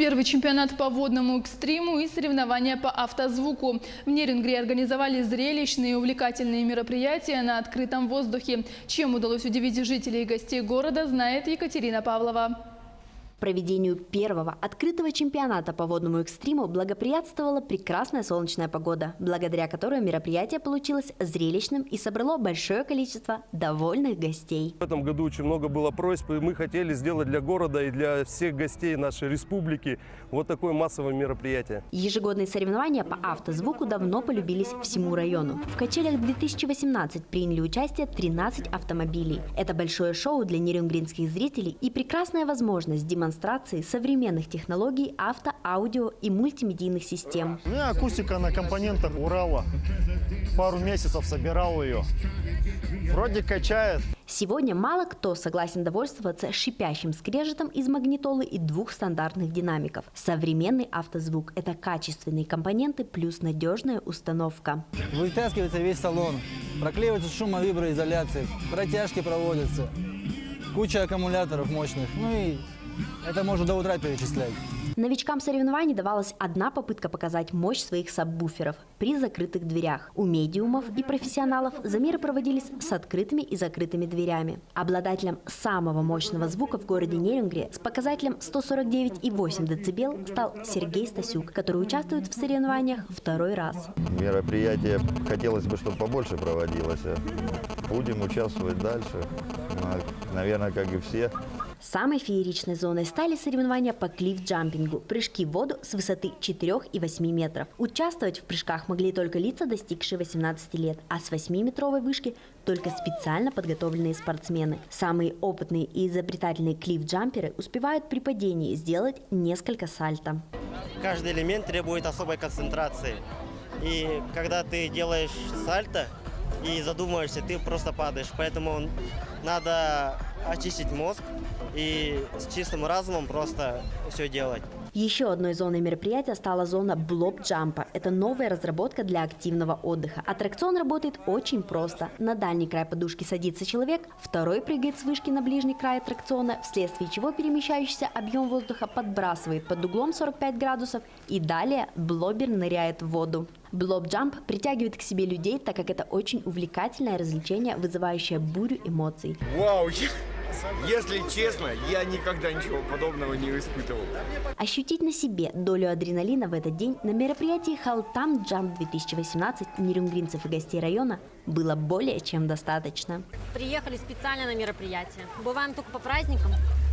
Первый чемпионат по водному экстриму и соревнования по автозвуку. В Нерингре организовали зрелищные и увлекательные мероприятия на открытом воздухе. Чем удалось удивить жителей и гостей города, знает Екатерина Павлова. Проведению первого открытого чемпионата по водному экстриму благоприятствовала прекрасная солнечная погода, благодаря которой мероприятие получилось зрелищным и собрало большое количество довольных гостей. В этом году очень много было просьб, и мы хотели сделать для города и для всех гостей нашей республики вот такое массовое мероприятие. Ежегодные соревнования по автозвуку давно полюбились всему району. В качелях 2018 приняли участие 13 автомобилей. Это большое шоу для нерингринских зрителей и прекрасная возможность демонстрации современных технологий авто, аудио и мультимедийных систем. У меня акустика на компонентах Урала. Пару месяцев собирал ее. Вроде качает. Сегодня мало кто согласен довольствоваться шипящим скрежетом из магнитолы и двух стандартных динамиков. Современный автозвук – это качественные компоненты плюс надежная установка. Вытаскивается весь салон, проклеивается шумовиброизоляция, протяжки проводятся, куча аккумуляторов мощных, ну и это можно до утра перечислять. Новичкам соревнований давалась одна попытка показать мощь своих сабвуферов при закрытых дверях. У медиумов и профессионалов замеры проводились с открытыми и закрытыми дверями. Обладателем самого мощного звука в городе Нерингре с показателем 149,8 дБ стал Сергей Стасюк, который участвует в соревнованиях второй раз. Мероприятие хотелось бы, чтобы побольше проводилось. Будем участвовать дальше, наверное, как и все. Самой фееричной зоной стали соревнования по клифф-джампингу – прыжки в воду с высоты 4 и 8 метров. Участвовать в прыжках могли только лица, достигшие 18 лет, а с 8-метровой вышки – только специально подготовленные спортсмены. Самые опытные и изобретательные клифф-джамперы успевают при падении сделать несколько сальто. Каждый элемент требует особой концентрации. И когда ты делаешь сальто и задумываешься, ты просто падаешь. Поэтому надо очистить мозг и с чистым разумом просто все делать. Еще одной зоной мероприятия стала зона блоп-джампа. Это новая разработка для активного отдыха. Аттракцион работает очень просто. На дальний край подушки садится человек, второй прыгает с вышки на ближний край аттракциона, вследствие чего перемещающийся объем воздуха подбрасывает под углом 45 градусов, и далее блобер ныряет в воду. Блоп-джамп притягивает к себе людей, так как это очень увлекательное развлечение, вызывающее бурю эмоций. Вау! Если честно, я никогда ничего подобного не испытывал. Ощутить на себе долю адреналина в этот день на мероприятии Халтам Джамп 2018 нерингринцев и гостей района было более чем достаточно. Приехали специально на мероприятие. Бываем только по праздникам.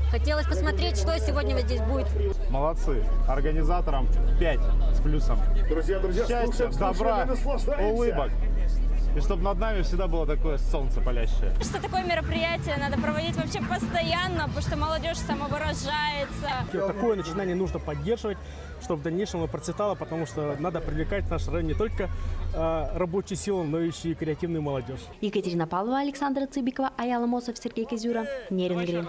Хотелось посмотреть, что сегодня вот здесь будет. Молодцы. Организаторам 5 с плюсом. Друзья, счастья, добра, улыбок. И чтобы над нами всегда было такое солнце палящее. Что такое мероприятие надо проводить вообще постоянно, потому что молодежь самовыражается. Такое начинание нужно поддерживать, чтобы в дальнейшем оно процветало, потому что надо привлекать в наш район не только рабочую силу, но еще и креативную молодежь. Екатерина Павлова, Александра Цыбикова, Аяла Мосов, Сергей Козюра, Нерингри.